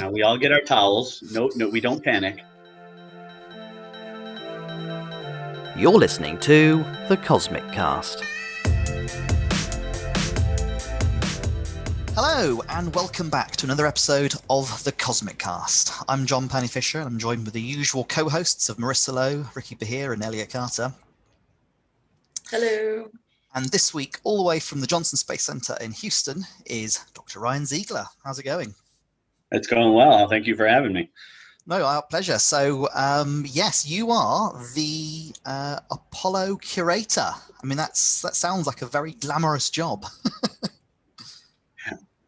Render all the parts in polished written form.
We all get our towels. No, we don't panic. You're listening to The Cosmic Cast. Hello, and welcome back to another episode of The Cosmic Cast. I'm John Panny-Fisher, and I'm joined with the usual co-hosts of Marissa Lowe, Ricky Bahir, and Elliot Carter. Hello. And this week, all the way from the Johnson Space Center in Houston, is Dr. Ryan Zeigler. How's it going? It's going well. Thank you for having me. No, our pleasure. So, yes, you are the Apollo Curator. I mean, that sounds like a very glamorous job.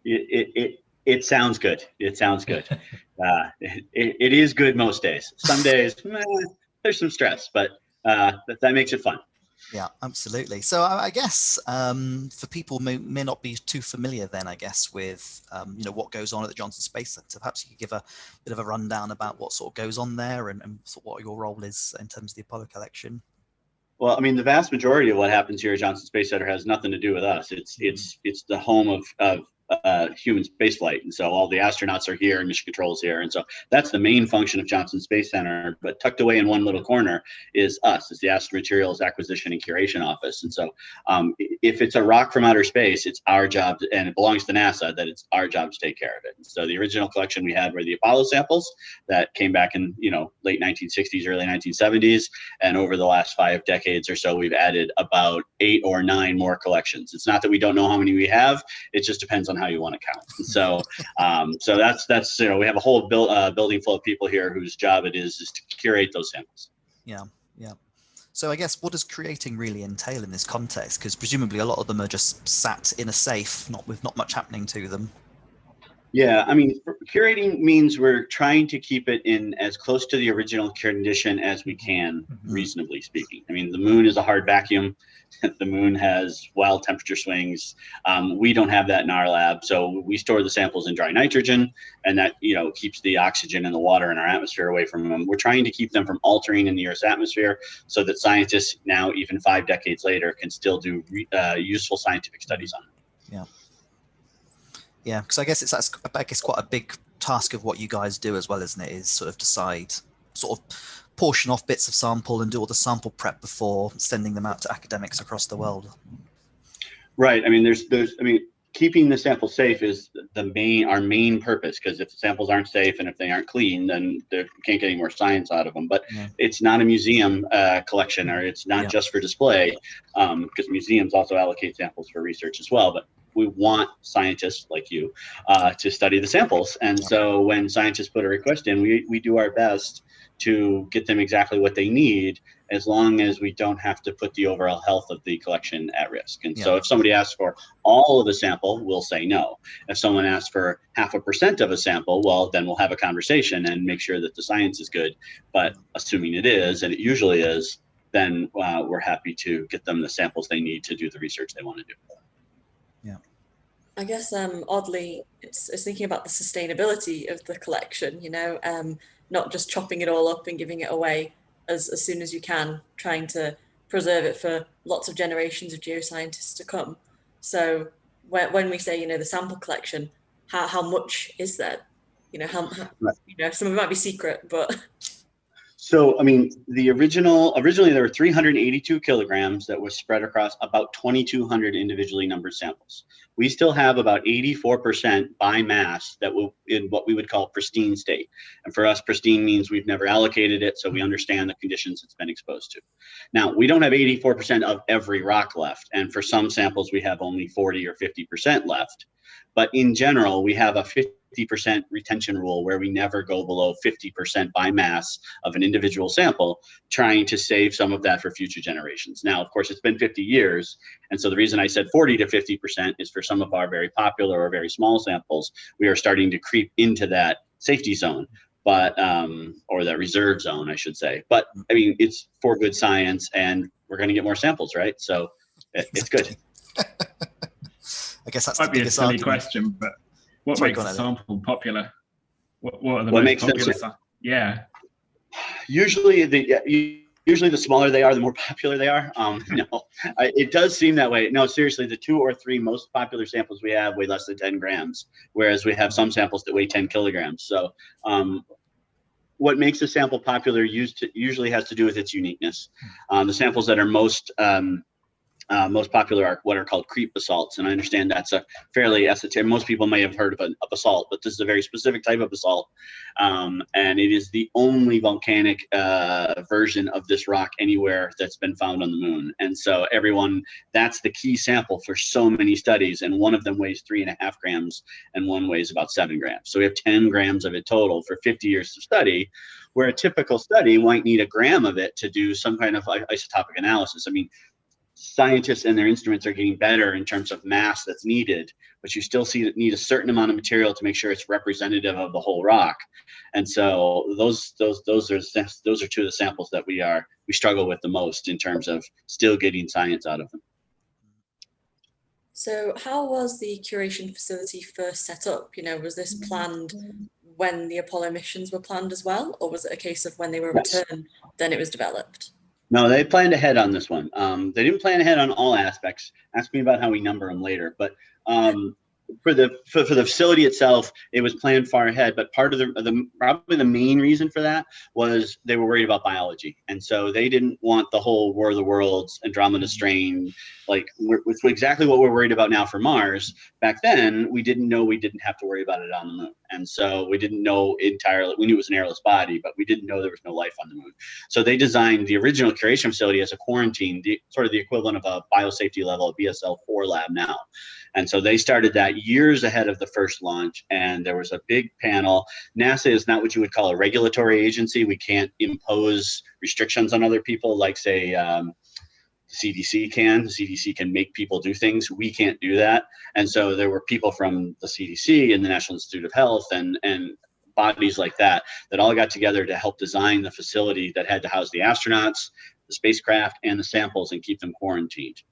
It sounds good. It sounds good. It is good most days. Some days there's some stress, but that makes it fun. Yeah, absolutely. So I guess for people who may not be too familiar then, I guess, with, what goes on at the Johnson Space Center, perhaps you could give a bit of a rundown about what sort of goes on there and sort of what your role is in terms of the Apollo collection. Well, I mean, the vast majority of what happens here at Johnson Space Center has nothing to do with us. It's the home of human spaceflight, and so all the astronauts are here and mission control is here, and so that's the main function of Johnson Space Center. But tucked away in one little corner is us. It's the Astromaterials Materials Acquisition and Curation Office. And so if it's a rock from outer space, it's our job, and it belongs to NASA, that it's our job to take care of it. And so the original collection we had were the Apollo samples that came back in late 1960s, early 1970s, and over the last 5 decades or so, we've added about 8 or 9 more collections. It's not that we don't know how many we have; it just depends on how you want to count. So that's we have a whole building full of people here whose job it is to curate those samples. Yeah. So I guess, what does curating really entail in this context? Because presumably a lot of them are just sat in a safe, with not much happening to them. Yeah, I mean, curating means we're trying to keep it in as close to the original condition as we can, reasonably speaking. I mean, the moon is a hard vacuum. The moon has wild temperature swings. We don't have that in our lab, so we store the samples in dry nitrogen, and that keeps the oxygen and the water in our atmosphere away from them. We're trying to keep them from altering in the Earth's atmosphere, so that scientists now, even 5 decades later, can still do useful scientific studies on them. Yeah, because I guess it's quite a big task of what you guys do as well, isn't it? Is sort of portion off bits of sample and do all the sample prep before sending them out to academics across the world. Right. I mean, keeping the sample safe is our main purpose, because if the samples aren't safe and if they aren't clean, then you can't get any more science out of them. But it's not a museum collection, or it's not just for display, because museums also allocate samples for research as well. But we want scientists like you to study the samples. And so when scientists put a request in, we do our best to get them exactly what they need, as long as we don't have to put the overall health of the collection at risk. And so if somebody asks for all of a sample, we'll say no. If someone asks for 0.5% of a sample, well, then we'll have a conversation and make sure that the science is good. But assuming it is, and it usually is, then we're happy to get them the samples they need to do the research they want to do. I guess oddly, it's thinking about the sustainability of the collection, not just chopping it all up and giving it away as soon as you can, trying to preserve it for lots of generations of geoscientists to come. So when we say, the sample collection, how much is that? Some of it might be secret, but... So, I mean, originally there were 382 kilograms that was spread across about 2,200 individually numbered samples. We still have about 84% by mass that will in what we would call pristine state. And for us, pristine means we've never allocated it, so we understand the conditions it's been exposed to. Now, we don't have 84% of every rock left, and for some samples we have only 40 or 50% left. But in general, we have a 50% retention rule where we never go below 50% by mass of an individual sample, trying to save some of that for future generations. Now, of course, it's been 50 years. And so the reason I said 40 to 50% is for some of our very popular or very small samples, we are starting to creep into that safety zone, but or that reserve zone, I should say. But I mean, it's for good science, and we're going to get more samples, right? So it's good. I guess that's might be a silly question, but what makes a sample popular? What are the most popular? Yeah. Usually, Usually the smaller they are, the more popular they are. No, it does seem that way. No, seriously, the 2 or 3 most popular samples we have weigh less than 10 grams, whereas we have some samples that weigh 10 kilograms. So what makes a sample popular usually has to do with its uniqueness. The samples that are most popular are what are called creep basalts, and I understand that's a fairly esoteric. Most people may have heard of a basalt, but this is a very specific type of basalt, and it is the only volcanic version of this rock anywhere that's been found on the moon. And so that's the key sample for so many studies, and one of them weighs 3.5 grams, and one weighs about 7 grams. So we have 10 grams of it total for 50 years of study, where a typical study might need 1 gram of it to do some kind of isotopic analysis. I mean, scientists and their instruments are getting better in terms of mass that's needed, but you still need a certain amount of material to make sure it's representative of the whole rock. And so those are 2 of the samples that we struggle with the most in terms of still getting science out of them. So how was the curation facility first set up? Was this planned when the Apollo missions were planned as well, or was it a case of when they were returned, then it was developed? No, they planned ahead on this one. They didn't plan ahead on all aspects. Ask me about how we number them later. But for the facility itself, it was planned far ahead. But part of probably the main reason for that was they were worried about biology, and so they didn't want the whole War of the Worlds, Andromeda strain, with exactly what we're worried about now for Mars. Back then, we didn't know we didn't have to worry about it on the moon, and so we didn't know entirely. We knew it was an airless body, but we didn't know there was no life on the moon. So they designed the original curation facility as a quarantine, sort of the equivalent of a biosafety level, a BSL-4 lab now. And so they started that years ahead of the first launch, and there was a big panel. NASA is not what you would call a regulatory agency. We can't impose restrictions on other people like, say, CDC can. The CDC can make people do things. We can't do that. And so there were people from the CDC and the National Institute of Health and bodies like that all got together to help design the facility that had to house the astronauts, the spacecraft, and the samples and keep them quarantined.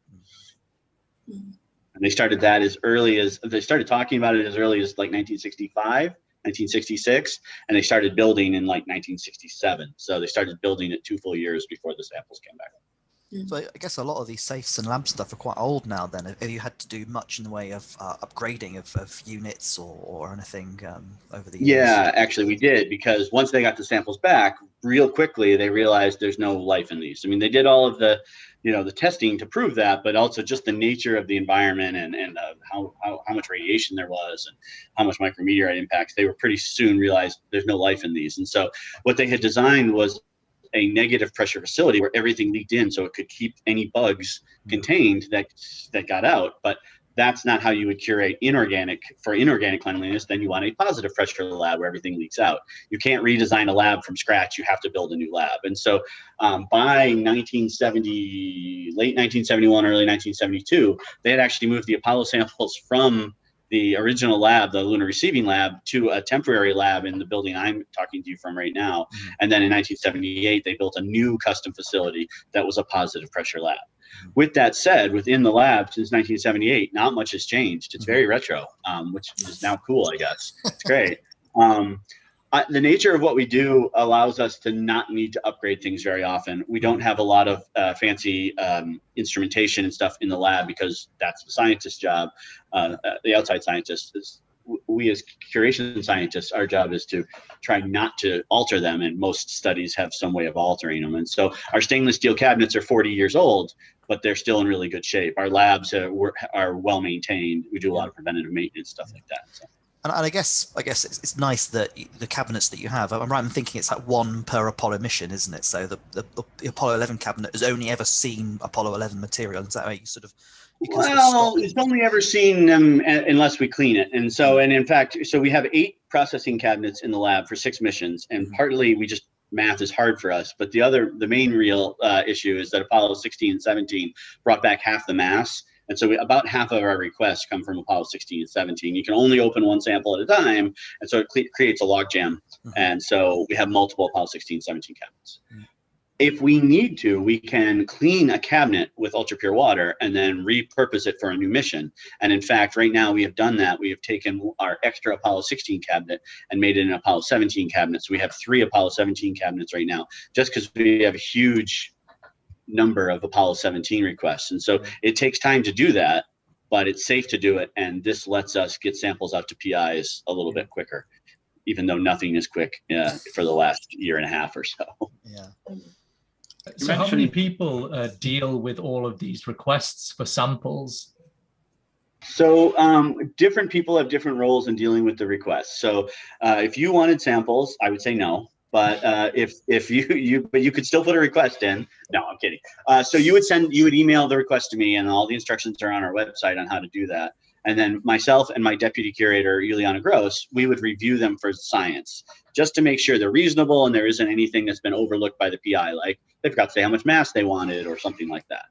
And they started that they started talking about it as early as 1965, 1966, and they started building in 1967. So they started building it 2 full years before the samples came back. So I guess a lot of these safes and lab stuff are quite old now then. Have you had to do much in the way of upgrading of units or anything over the years? Yeah, actually we did, because once they got the samples back, real quickly they realized there's no life in these. I mean, they did all of the testing to prove that, but also just the nature of the environment and how much radiation there was and how much micrometeorite impacts. They were pretty soon realized there's no life in these. And so what they had designed was a negative pressure facility where everything leaked in so it could keep any bugs contained that got out. But that's not how you would curate for inorganic cleanliness. Then you want a positive pressure lab where everything leaks out. You can't redesign a lab from scratch. You have to build a new lab. And so by late 1971, early 1972, they had actually moved the Apollo samples from the original lab, the Lunar Receiving Lab, to a temporary lab in the building I'm talking to you from right now. And then in 1978, they built a new custom facility that was a positive pressure lab. With that said, within the lab since 1978, not much has changed. It's very retro, which is now cool, I guess. It's great. The nature of what we do allows us to not need to upgrade things very often. We don't have a lot of fancy instrumentation and stuff in the lab because that's the scientist's job. The outside scientists, we as curation scientists, our job is to try not to alter them, and most studies have some way of altering them. And so our stainless steel cabinets are 40 years old, but they're still in really good shape. Our labs are well maintained. We do a lot of preventative maintenance, stuff like that. So. And I guess it's nice that the cabinets that you have, I'm right in thinking it's like 1 per Apollo mission, isn't it? So the Apollo 11 cabinet has only ever seen Apollo 11 material. Is that how you sort of... It's only ever seen them unless we clean it. And so, and in fact, so we have 8 processing cabinets in the lab for 6 missions. And partly math is hard for us. But the main real issue is that Apollo 16 and 17 brought back half the mass. And so about half of our requests come from Apollo 16 and 17. You can only open 1 sample at a time, and so it creates a logjam. And so we have multiple Apollo 16 and 17 cabinets. If we need to, we can clean a cabinet with ultra pure water and then repurpose it for a new mission. And in fact, right now we have done that. We have taken our extra Apollo 16 cabinet and made it an Apollo 17 cabinet. So we have 3 Apollo 17 cabinets right now, just because we have a huge number of Apollo 17 requests. And so it takes time to do that, but it's safe to do it. And this lets us get samples out to PIs a little bit quicker, even though nothing is quick for the last year and a half or so. Yeah. So how many people deal with all of these requests for samples? So different people have different roles in dealing with the requests. So if you wanted samples, I would say no. But if you could still put a request in. No, I'm kidding. So you would email the request to me, and all the instructions are on our website on how to do that. And then myself and my deputy curator, Juliana Gross, we would review them for science, just to make sure they're reasonable and there isn't anything that's been overlooked by the PI, like they forgot to say how much mass they wanted or something like that.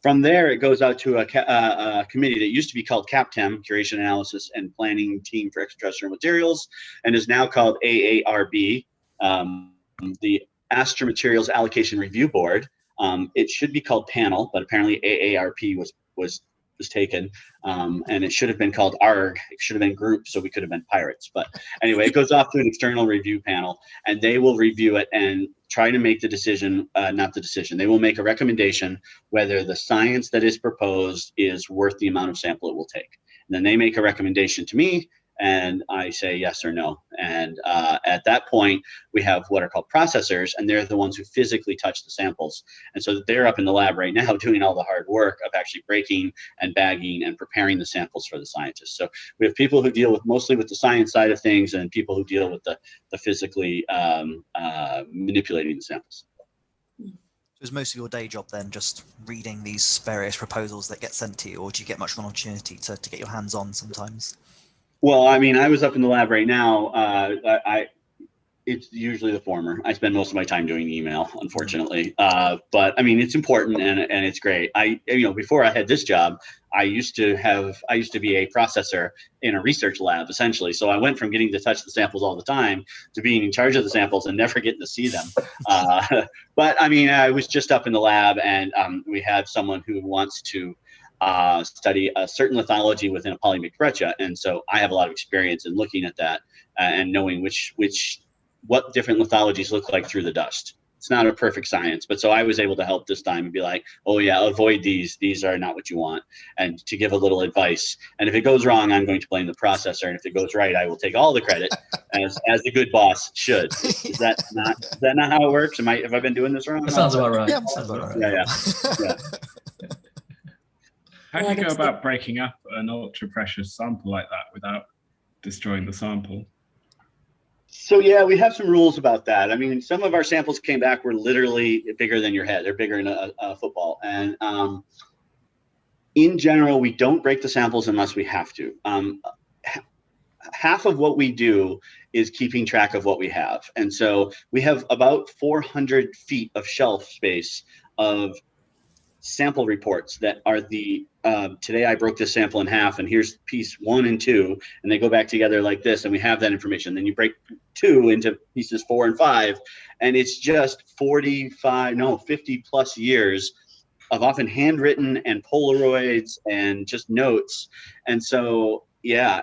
From there, it goes out to a committee that used to be called CAPTEM, Curation, Analysis, and Planning Team for Extraterrestrial Materials, and is now called AARB, the Astro Materials Allocation Review Board. It should be called panel, but apparently AARP was taken, and it should have been called ARG. It should have been group, so we could have been pirates. But anyway, it goes off to an external review panel, and they will review it and try to make the decision, not the decision. They will make a recommendation whether the science that is proposed is worth the amount of sample it will take. And then they make a recommendation to me, and I say yes or no. And at that point, we have what are called processors, and they're the ones who physically touch the samples. And so they're up in the lab right now doing all the hard work of actually breaking and bagging and preparing the samples for the scientists. So we have people who deal with mostly with the science side of things, and people who deal with the physically manipulating the samples. Is most of your day job then just reading these various proposals that get sent to you, or do you get much of an opportunity to get your hands on sometimes? Well, I mean, I was up in the lab right now. It's usually the former. I spend most of my time doing email, unfortunately. But I mean, it's important and it's great. Before I had this job, I used to be a processor in a research lab, essentially. So I went from getting to touch the samples all the time to being in charge of the samples and never getting to see them. But I mean, I was just up in the lab, and we had someone who wants to study a certain lithology within a polymixed breccia, and so I have a lot of experience in looking at that and knowing what different lithologies look like through the dust. It's not a perfect science, but so I was able to help this time and be like, oh yeah, avoid these are not what you want, and to give a little advice. And if it goes wrong, I'm going to blame the processor, and if it goes right, I will take all the credit as a good boss should. Is that not how it works? Have I been doing this wrong? That sounds about right. Yeah, sounds about right. Yeah. How do you go about breaking up an ultra precious sample like that without destroying the sample? So yeah, we have some rules about that. I mean, some of our samples came back were literally bigger than your head. They're bigger than a football. And in general, we don't break the samples unless we have to. Half of what we do is keeping track of what we have. And so we have about 400 feet of shelf space of sample reports that are today I broke this sample in half, and here's piece 1 and 2, and they go back together like this, and we have that information. Then you break 2 into pieces 4 and 5, and it's just 50 plus years of often handwritten and Polaroids and just notes. And so, yeah,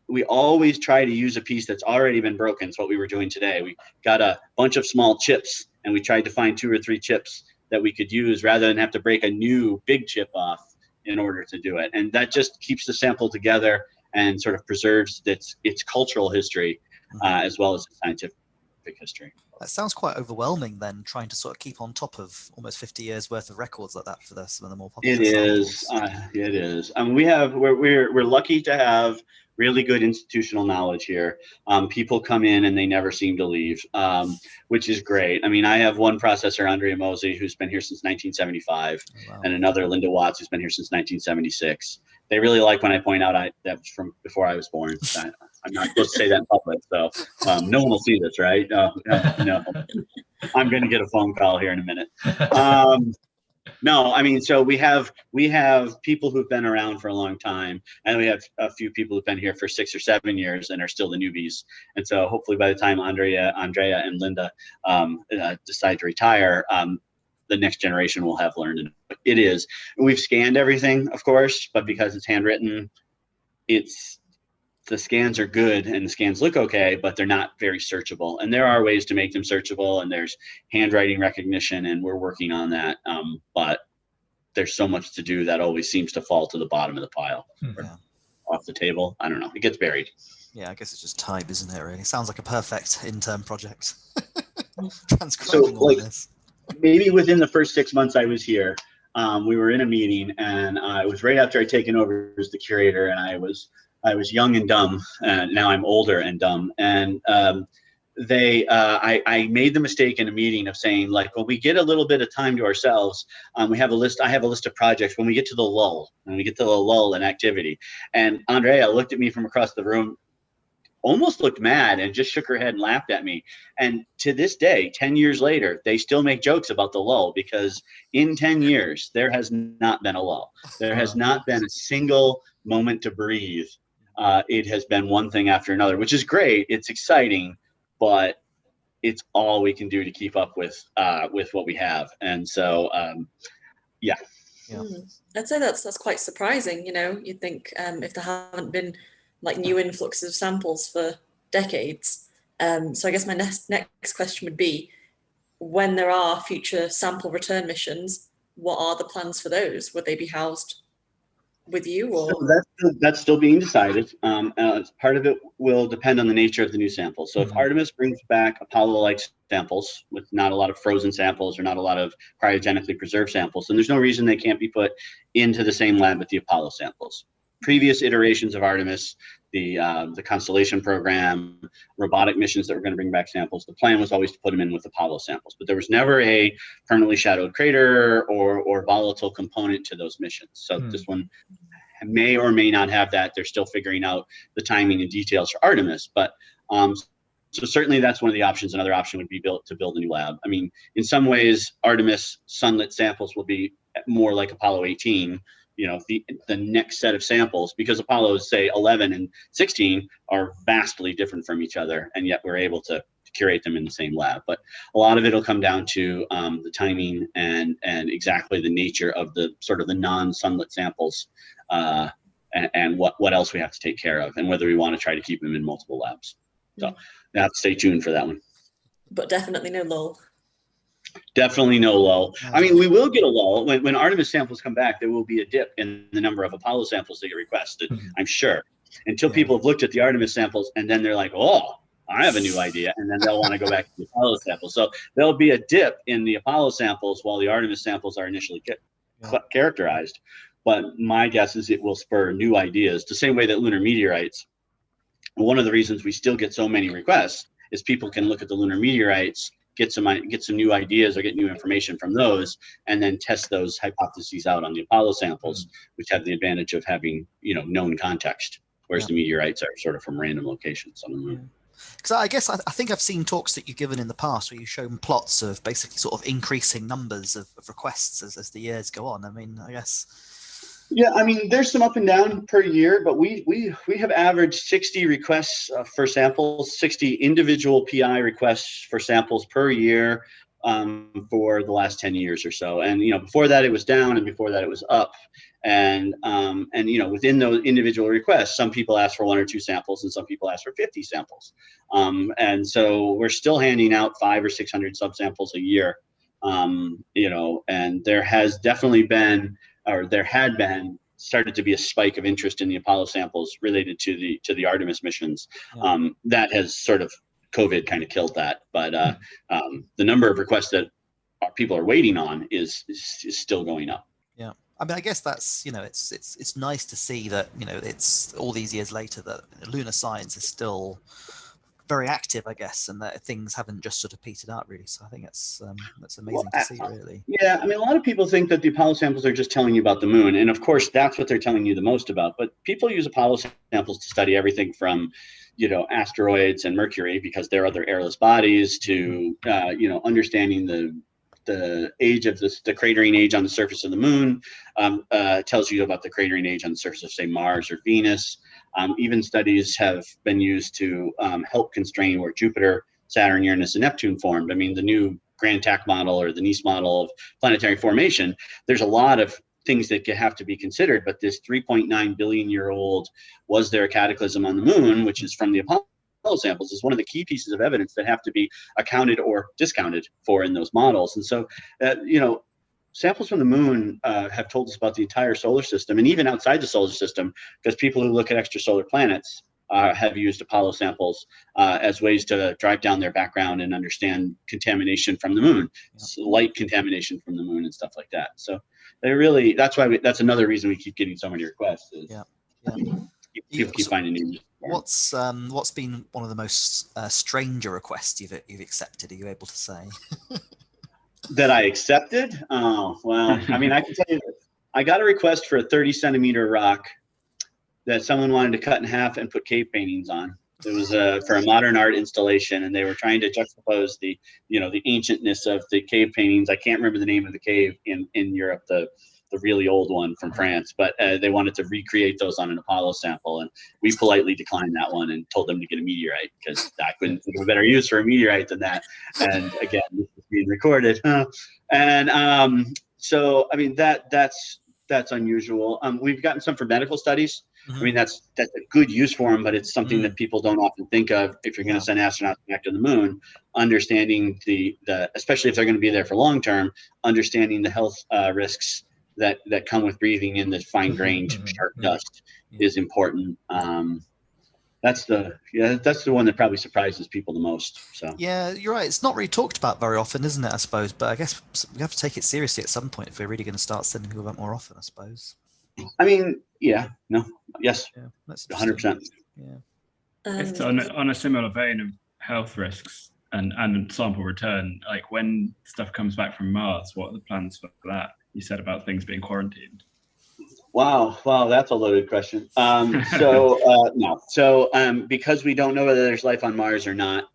we always try to use a piece that's already been broken. It's what we were doing today. We got a bunch of small chips, and we tried to find 2 or 3 chips that we could use rather than have to break a new big chip off in order to do it. And that just keeps the sample together and sort of preserves its cultural history as well as its scientific history. That sounds quite overwhelming then, trying to sort of keep on top of almost 50 years worth of records like that for some of the more popular samples. It is. We're lucky to have really good institutional knowledge here. People come in and they never seem to leave, which is great. I mean, I have one processor, Andrea Mosey, who's been here since 1975, and another, Linda Watts, who's been here since 1976. They really like when I point out that was from before I was born. I'm not supposed to say that in public, so no one will see this, right? No. I'm going to get a phone call here in a minute. No, I mean, so we have people who've been around for a long time, and we have a few people who've been here for 6 or 7 years and are still the newbies. And so hopefully by the time Andrea and Linda decide to retire, the next generation will have learned. And it is. And we've scanned everything, of course, but because it's handwritten, the scans are good and the scans look okay, but they're not very searchable. And there are ways to make them searchable, and there's handwriting recognition, and we're working on that. But there's so much to do that always seems to fall to the bottom of the pile, Yeah. off the table. I don't know. It gets buried. Yeah, I guess it's just time, isn't it, really? Sounds like a perfect intern project. So, Transcribing all like, of this. maybe within the first 6 months I was here, we were in a meeting, and it was right after I'd taken over as the curator, and I was young and dumb, and now I'm older and dumb. And I made the mistake in a meeting of saying, like, when we get a little bit of time to ourselves, I have a list of projects when we get to the lull, in activity. And Andrea looked at me from across the room, almost looked mad, and just shook her head and laughed at me. And to this day, 10 years later, they still make jokes about the lull, because in 10 years, there has not been a lull. There has not been a single moment to breathe. It has been one thing after another, which is great. It's exciting, but it's all we can do to keep up with what we have. And so, yeah. I'd say that's quite surprising. You'd think if there haven't been like new influxes of samples for decades. So I guess my next question would be, when there are future sample return missions, what are the plans for those? Would they be housed with you, or? So that's still being decided. Part of it will depend on the nature of the new samples. So if Artemis brings back Apollo-like samples with not a lot of frozen samples or not a lot of cryogenically preserved samples, then there's no reason they can't be put into the same lab with the Apollo samples. Previous iterations of Artemis, the Constellation program, robotic missions that were going to bring back samples, the plan was always to put them in with Apollo samples, but there was never a permanently shadowed crater or volatile component to those missions. So this one may or may not have that. They're still figuring out the timing and details for Artemis, but so certainly that's one of the options. Another option would be to build a new lab. I mean, in some ways, Artemis sunlit samples will be more like Apollo 18, the next set of samples, because Apollos, say 11 and 16, are vastly different from each other, and yet we're able to curate them in the same lab. But a lot of it will come down to the timing and exactly the nature of the sort of the non-sunlit samples, and what else we have to take care of, and whether we want to try to keep them in multiple labs. So you have to stay tuned for that one. But definitely no lull. Definitely no lull. I mean, we will get a lull. When Artemis samples come back, there will be a dip in the number of Apollo samples that get requested, I'm sure, until people have looked at the Artemis samples, and then they're like, oh, I have a new idea, and then they'll want to go back to the Apollo samples. So there'll be a dip in the Apollo samples while the Artemis samples are initially characterized. But my guess is it will spur new ideas, the same way that lunar meteorites. One of the reasons we still get so many requests is people can look at the lunar meteorites, get some new ideas or get new information from those, and then test those hypotheses out on the Apollo samples, which have the advantage of having known context, whereas the meteorites are sort of from random locations on the moon. Because I guess I think I've seen talks that you've given in the past where you've shown plots of basically sort of increasing numbers of requests as the years go on. I mean, I guess. Yeah, I mean, there's some up and down per year, but we have averaged 60 requests for samples, 60 individual PI requests for samples per year for the last 10 years or so. And before that it was down, and before that it was up. And within those individual requests, some people ask for 1 or 2 samples, and some people ask for 50 samples. And so we're still handing out 500 or 600 subsamples a year. And there has definitely been, or there had been, started to be a spike of interest in the Apollo samples related to the Artemis missions. That has sort of, COVID kind of killed that, but the number of requests that people are waiting on is still going up. Yeah, I mean, I guess that's it's nice to see that it's all these years later that lunar science is still very active, I guess, and that things haven't just sort of petered out really. So I think that's amazing to see, really. Yeah, I mean, a lot of people think that the Apollo samples are just telling you about the moon, and of course that's what they're telling you the most about. But people use Apollo samples to study everything from asteroids and Mercury, because there are other airless bodies, to understanding the the age of the cratering age on the surface of the moon, tells you about the cratering age on the surface of, say, Mars or Venus. Even studies have been used to help constrain where Jupiter, Saturn, Uranus, and Neptune formed. I mean, the new Grand TAC model or the NEACE model of planetary formation, there's a lot of things that have to be considered, but this 3.9 billion year old, was there a cataclysm on the moon, which is from the Apollo samples, is one of the key pieces of evidence that have to be accounted or discounted for in those models. And so, samples from the moon have told us about the entire solar system, and even outside the solar system, because people who look at extrasolar planets have used Apollo samples as ways to drive down their background and understand contamination from the moon, light contamination from the moon and stuff like that. So they really, that's another reason we keep getting so many requests. Is people keep finding new. What's been one of the most stranger requests you've accepted? Are you able to say? That I accepted? Oh, well, I mean, I can tell you, I got a request for a 30-centimeter rock that someone wanted to cut in half and put cave paintings on. It was for a modern art installation, and they were trying to juxtapose the ancientness of the cave paintings. I can't remember the name of the cave in Europe, the really old one from France, but they wanted to recreate those on an Apollo sample, and we politely declined that one and told them to get a meteorite, because I couldn't think of a better use for a meteorite than that. And again, this is being recorded. And so, I mean, that's unusual. We've gotten some for medical studies. I mean, that's a good use for them, but it's something that people don't often think of if you're going to send astronauts back to the moon. Understanding the especially if they're going to be there for long term, understanding the health risks that come with breathing in the fine-grained sharp dust is important. That's the one that probably surprises people the most. So yeah, you're right. It's not really talked about very often, isn't it? I suppose, but I guess we have to take it seriously at some point if we're really going to start sending people back more often, I suppose. I mean, yes, 100%. Yeah. It's on a similar vein of health risks and sample return. Like, when stuff comes back from Mars, what are the plans for that? You said about things being quarantined. Wow, that's a loaded question. No. So because we don't know whether there's life on Mars or not,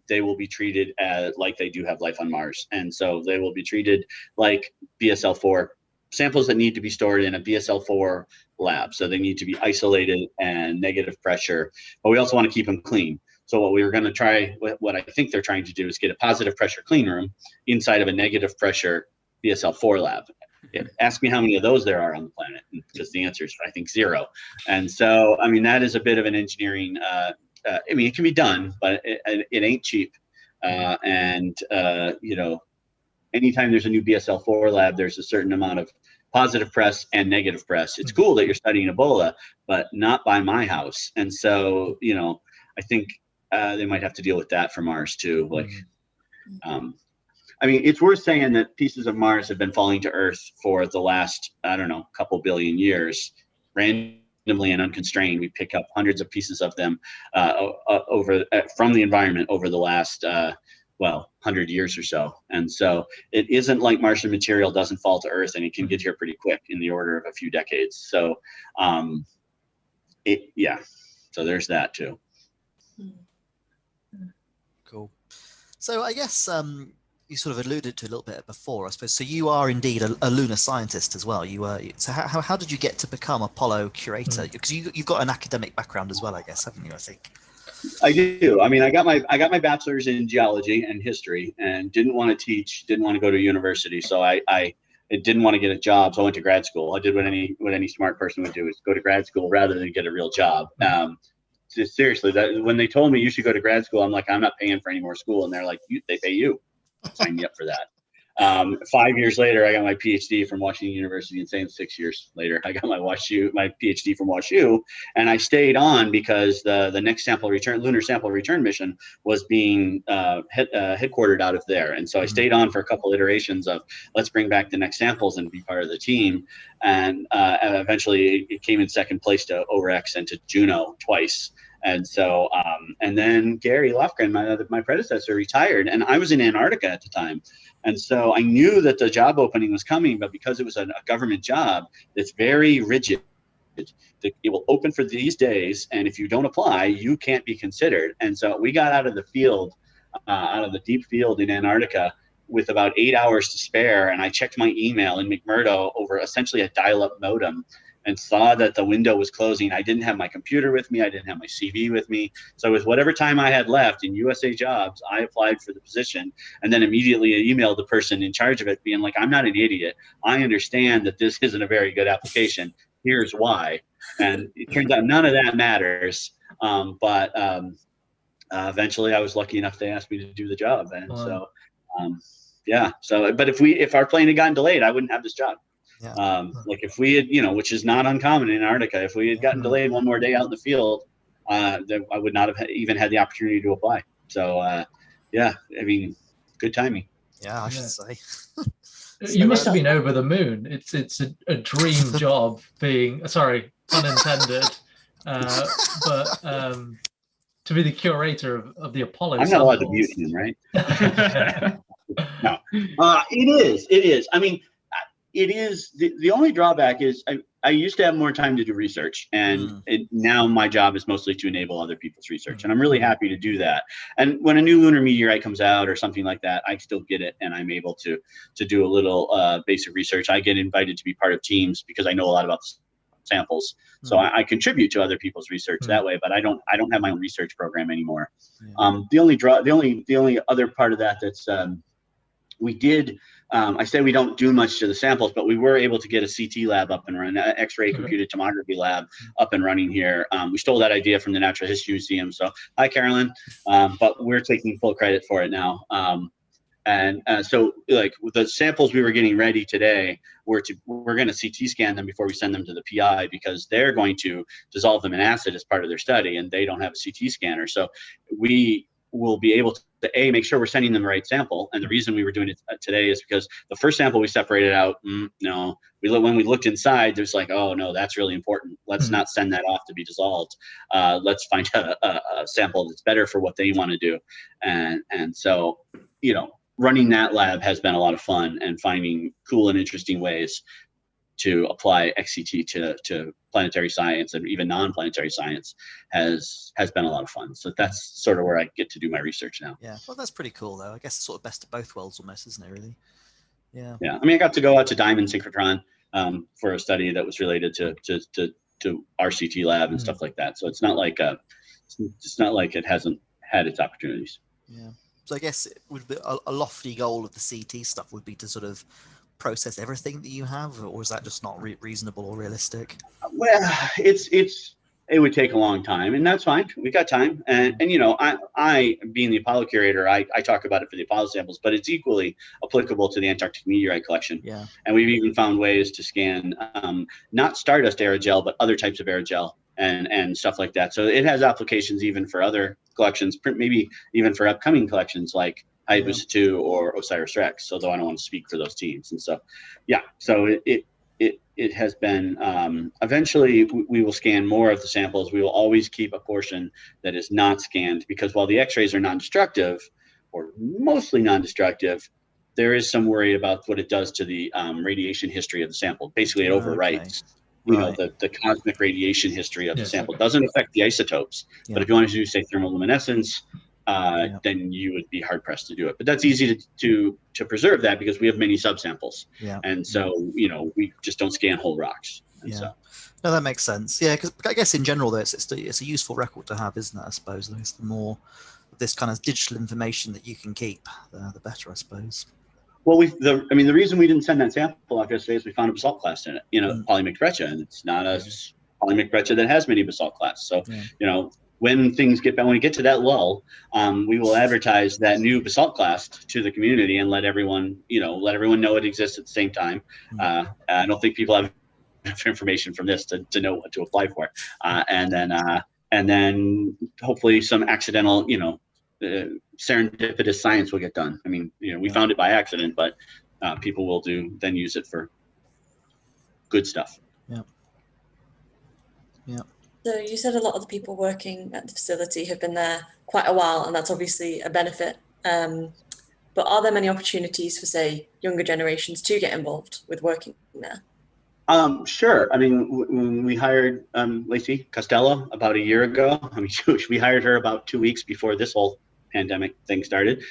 they will be treated like they do have life on Mars. And so they will be treated like BSL-4 samples that need to be stored in a BSL-4 lab. So they need to be isolated and negative pressure, but we also want to keep them clean. So what we were going to try, what I think they're trying to do, is get a positive pressure clean room inside of a negative pressure BSL-4 lab. Ask me how many of those there are on the planet, because the answer is, I think, 0. And so, I mean, that is a bit of an engineering. I mean, it can be done, but it ain't cheap. Anytime there's a new BSL-4 lab, there's a certain amount of positive press and negative press. It's cool that you're studying Ebola, but not by my house. And so, I think they might have to deal with that for Mars too. Like, I mean, it's worth saying that pieces of Mars have been falling to Earth for the last, I don't know, couple billion years, randomly and unconstrained. We pick up hundreds of pieces of them from the environment over the last 100 years or so. And so it isn't like Martian material doesn't fall to Earth, and it can get here pretty quick, in the order of a few decades. So so there's that too. Cool. So I guess you sort of alluded to a little bit before, I suppose. So you are indeed a lunar scientist as well. You were. So how did you get to become Apollo Curator? Because you've got an academic background as well, I guess, haven't you? I think. I do. I mean, I got my bachelor's in geology and history, and didn't want to teach, didn't want to go to university. So I didn't want to get a job. So I went to grad school. I did what any smart person would do, is go to grad school rather than get a real job. Seriously, when they told me you should go to grad school, I'm like, I'm not paying for any more school. And they're like, they pay you. Sign me up for that. 5 years later, I got my PhD from Washington University, and same 6 years later, I got my PhD from WashU, and I stayed on because the next lunar sample return mission was being headquartered out of there. And so I stayed on for a couple iterations of, let's bring back the next samples and be part of the team. And eventually it came in second place to OREX and to Juno twice. And so, and then Gary Lofgren, my predecessor, retired, and I was in Antarctica at the time. And so I knew that the job opening was coming, but because it was a government job that's very rigid, it will open for these days, and if you don't apply, you can't be considered. And so we got out of the field, out of the deep field in Antarctica, with about 8 hours to spare, and I checked my email in McMurdo over essentially a dial-up modem and saw that the window was closing. I didn't have my computer with me. I didn't have my CV with me. So with whatever time I had left in USA Jobs, I applied for the position and then immediately emailed the person in charge of it being like, I'm not an idiot. I understand that this isn't a very good application. Here's why. And it turns out none of that matters. But eventually I was lucky enough they asked me to do the job. And so, yeah. So, but if our plane had gotten delayed, I wouldn't have this job. Yeah. Like if we had, which is not uncommon in Antarctica, if we had gotten delayed one more day out in the field, then I would not have even had the opportunity to apply. So, yeah, I mean, good timing. Yeah, I should say. You must have been over the moon. It's a dream job being, sorry, pun intended, but to be the curator of the Apollo I'm not allowed to mute him, right? No, it is. I mean, it is. The only drawback is I used to have more time to do research, and now my job is mostly to enable other people's research, and I'm really happy to do that. And when a new lunar meteorite comes out or something like that, I still get it, and I'm able to do a little basic research. I get invited to be part of teams because I know a lot about the samples, so I contribute to other people's research that way. But I don't have my own research program anymore. The only other part of that's we did. I say we don't do much to the samples, but we were able to get a CT lab up and running, an X-ray computed tomography lab up and running here. We stole that idea from the Natural History Museum. So hi, Carolyn. But we're taking full credit for it now. So like with the samples we were getting ready today, we're going to CT scan them before we send them to the PI, because they're going to dissolve them in acid as part of their study, and they don't have a CT scanner. So we will be able to make sure we're sending them the right sample. And the reason we were doing it today is because the first sample we separated out, when we looked inside, there's like, oh no, that's really important. Let's not send that off to be dissolved. Let's find a sample that's better for what they want to do. And so, running that lab has been a lot of fun, and finding cool and interesting ways to apply XCT to planetary science and even non-planetary science has been a lot of fun. So that's sort of where I get to do my research now. Yeah, well, that's pretty cool though. I guess it's sort of best of both worlds almost, isn't it, really? Yeah. Yeah, I mean, I got to go out to Diamond Synchrotron for a study that was related to our CT lab and stuff like that. So it's not like it hasn't had its opportunities. Yeah. So I guess it would be a lofty goal of the CT stuff would be to sort of process everything that you have, or is that just not reasonable or realistic? Well, it would take a long time, and that's fine. We got time, and I being the Apollo curator, I talk about it for the Apollo samples, but it's equally applicable to the Antarctic meteorite collection. Yeah. And we've even found ways to scan not stardust aerogel, but other types of aerogel and stuff like that. So it has applications even for other collections, maybe even for upcoming collections like Hayabusa 2 or OSIRIS-REx, although I don't want to speak for those teams. And so, yeah, so it has been, eventually we will scan more of the samples. We will always keep a portion that is not scanned, because while the x-rays are non-destructive, or mostly non-destructive, there is some worry about what it does to the radiation history of the sample. Basically, it overwrites the cosmic radiation history of the sample. It doesn't affect the isotopes, but if you want to do, say, thermoluminescence, then you would be hard pressed to do it. But that's easy to preserve that, because we have many subsamples. And so, we just don't scan whole rocks. And so. No, that makes sense. Yeah, because I guess in general, though, it's a useful record to have, isn't it? I suppose the more of this kind of digital information that you can keep, the better, I suppose. Well, the reason we didn't send that sample off yesterday is we found a basalt clast in it, polymixed breccia, and it's not a polymixed breccia that has many basalt clasts. So, when we get to that lull, we will advertise that new basalt clast to the community and let everyone know it exists at the same time. I don't think people have enough information from this to know what to apply for. And then hopefully some accidental, serendipitous science will get done. I mean, we found it by accident, but people will then use it for good stuff. Yeah. So you said a lot of the people working at the facility have been there quite a while, and that's obviously a benefit. But are there many opportunities for, say, younger generations to get involved with working there? Sure. I mean, when we hired Lacey Costello about a year ago, we hired her about 2 weeks before this whole pandemic thing started.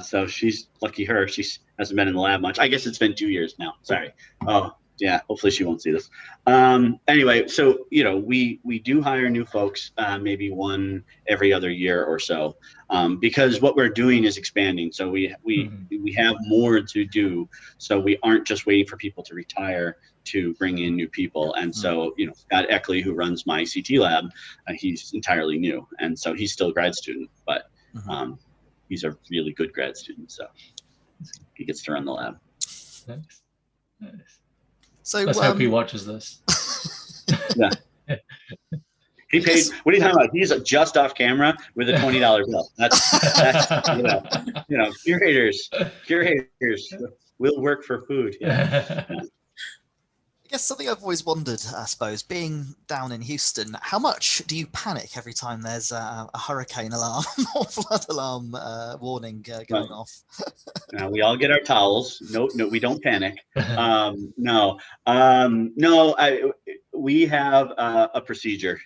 So she's lucky her. She hasn't been in the lab much. I guess it's been 2 years now. Sorry. Oh, yeah. Hopefully she won't see this. Anyway, so we do hire new folks, maybe one every other year or so, because what we're doing is expanding. So we have more to do. So we aren't just waiting for people to retire to bring in new people. And so, Scott Eckley, who runs my CT lab, he's entirely new. And so he's still a grad student, but he's a really good grad student. So he gets to run the lab. Nice. Nice. So let's hope he watches this. Yeah. He paid. What are you talking about? He's just off camera with a $20 bill. That's curators will work for food. Yeah. I guess something I've always wondered, I suppose, being down in Houston, how much do you panic every time there's a hurricane alarm or flood alarm warning going off? We all get our towels. No, we don't panic. We have a procedure.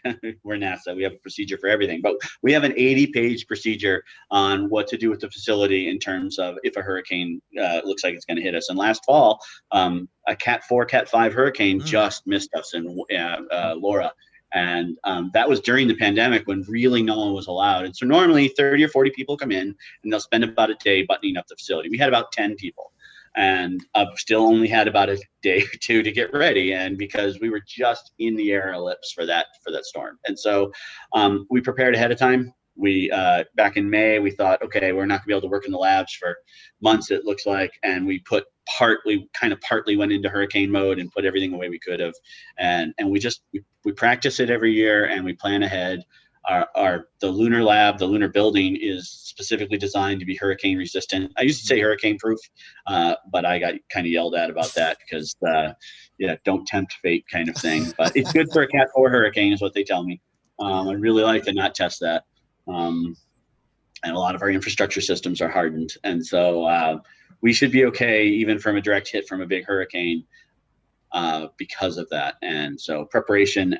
We're NASA. We have a procedure for everything, but we have an 80-page procedure on what to do with the facility in terms of if a hurricane looks like it's going to hit us. And last fall, a Cat 4, Cat 5 hurricane just missed us in Laura. And that was during the pandemic when really no one was allowed. And so normally 30 or 40 people come in and they'll spend about a day buttoning up the facility. We had about 10 people. And still only had about a day or two to get ready, and because we were just in the air ellipse for that storm. And so we prepared ahead of time. We back in May, we thought, okay, we're not gonna be able to work in the labs for months, it looks like, and we partly went into hurricane mode and put everything away we could have, and we practice it every year and we plan ahead. The lunar lab, the lunar building, is specifically designed to be hurricane resistant. I used to say hurricane proof, but I got kind of yelled at about that because, don't tempt fate kind of thing. But it's good for a Cat 4 hurricane is what they tell me. I really like to not test that. And a lot of our infrastructure systems are hardened. And so we should be okay even from a direct hit from a big hurricane because of that. And so preparation,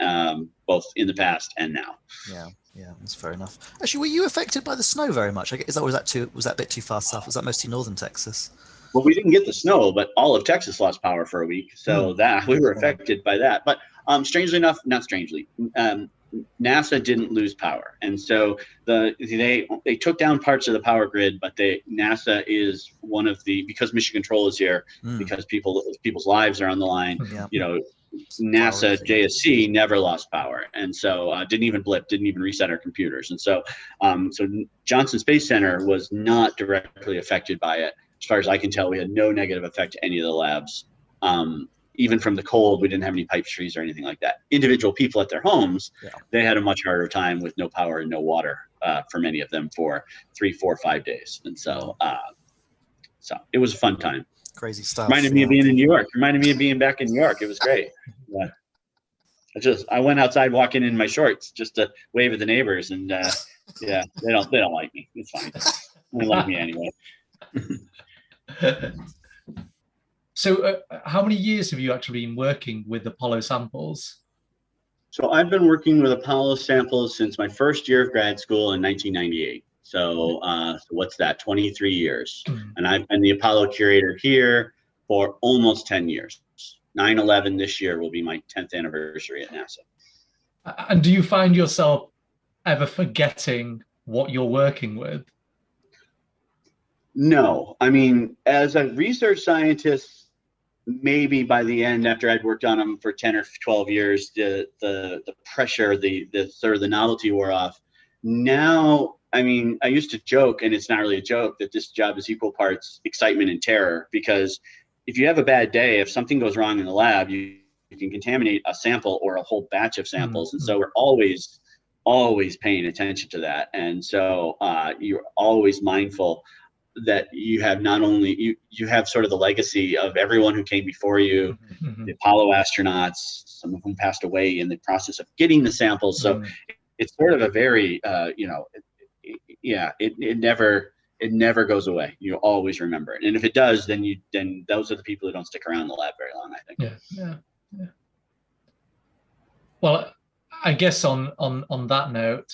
both in the past and now. Yeah, that's fair enough. Actually, were you affected by the snow very much? Was that a bit too far south? Was that mostly northern Texas? Well, we didn't get the snow, but all of Texas lost power for a week. So that we were affected by that. But strangely enough, not strangely, NASA didn't lose power. And so they took down parts of the power grid, but NASA is one of because Mission Control is here, because people's lives are on the line, NASA JSC never lost power, and so didn't even reset our computers. And so Johnson Space Center was not directly affected by it. As far as I can tell, we had no negative effect to any of the labs. Even from the cold, we didn't have any pipe freeze or anything like that. Individual people at their homes, they had a much harder time with no power and no water for many of them for 3, 4, 5 days. And so it was a fun time. Crazy stuff. Reminded me of being in New York. Reminded me of being back in New York. It was great. Yeah. I went outside walking in my shorts just to wave at the neighbors, and they don't like me. It's fine. They like me anyway. So how many years have you actually been working with Apollo samples? So I've been working with Apollo samples since my first year of grad school in 1998. So what's that, 23 years. And I've been the Apollo curator here for almost 10 years. 9/11 this year will be my 10th anniversary at NASA. And do you find yourself ever forgetting what you're working with? No. I mean, as a research scientist, maybe by the end, after I'd worked on them for 10 or 12 years, the pressure, the sort of the novelty wore off. Now, I mean, I used to joke, and it's not really a joke, that this job is equal parts excitement and terror, because if you have a bad day, if something goes wrong in the lab, you can contaminate a sample or a whole batch of samples. And so we're always paying attention to that. And so you're always mindful that you have not only, you have sort of the legacy of everyone who came before you, the Apollo astronauts, some of whom passed away in the process of getting the samples. So it's sort of a very, it never goes away. You always remember it. And if it does, then those are the people who don't stick around in the lab very long, I think. Yeah. Well, I guess on that note,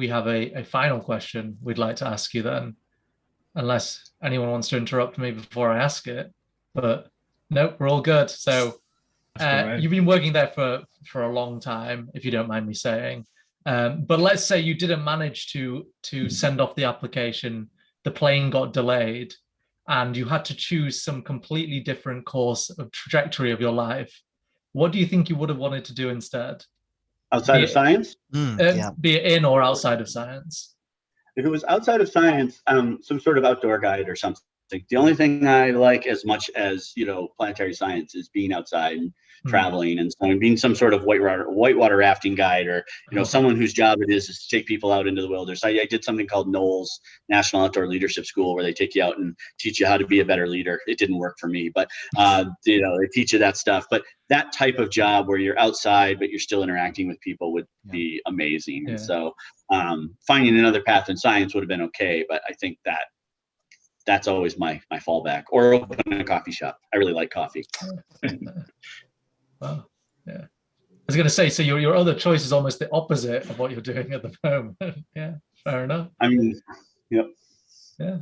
we have a final question we'd like to ask you then, unless anyone wants to interrupt me before I ask it. But no, we're all good. So you've been working there for a long time, if you don't mind me saying. But let's say you didn't manage to send off the application, the plane got delayed, and you had to choose some completely different course of trajectory of your life. What do you think you would have wanted to do instead? Outside of science? Be it in or outside of science. If it was outside of science, some sort of outdoor guide or something. The only thing I like as much as, planetary science is being outside and traveling and so being some sort of whitewater rafting guide, or, someone whose job it is to take people out into the wilderness. I did something called NOLS, National Outdoor Leadership School, where they take you out and teach you how to be a better leader. It didn't work for me, but, they teach you that stuff. But that type of job where you're outside, but you're still interacting with people would be amazing. Yeah. And so finding another path in science would have been okay, but I think that's always my fallback, or open a coffee shop. I really like coffee. Wow. Yeah. I was going to say, so your other choice is almost the opposite of what you're doing at the moment. Yeah, fair enough. I mean, yep. Yeah.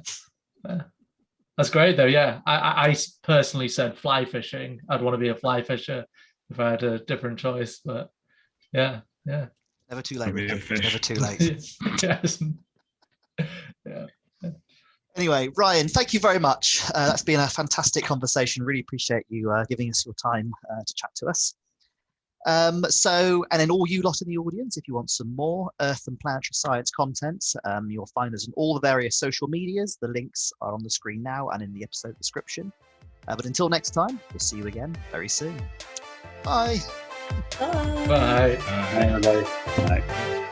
That's great though. Yeah. I personally said fly fishing. I'd want to be a fly fisher if I had a different choice, but yeah. Never too late. Never too late. Yes. Yeah. Anyway, Ryan, thank you very much. That's been a fantastic conversation. Really appreciate you giving us your time to chat to us. And then all you lot in the audience, if you want some more Earth and planetary science content, you'll find us on all the various social medias. The links are on the screen now and in the episode description. But until next time, we'll see you again very soon. Bye. Bye. Bye. Bye. Bye. Bye.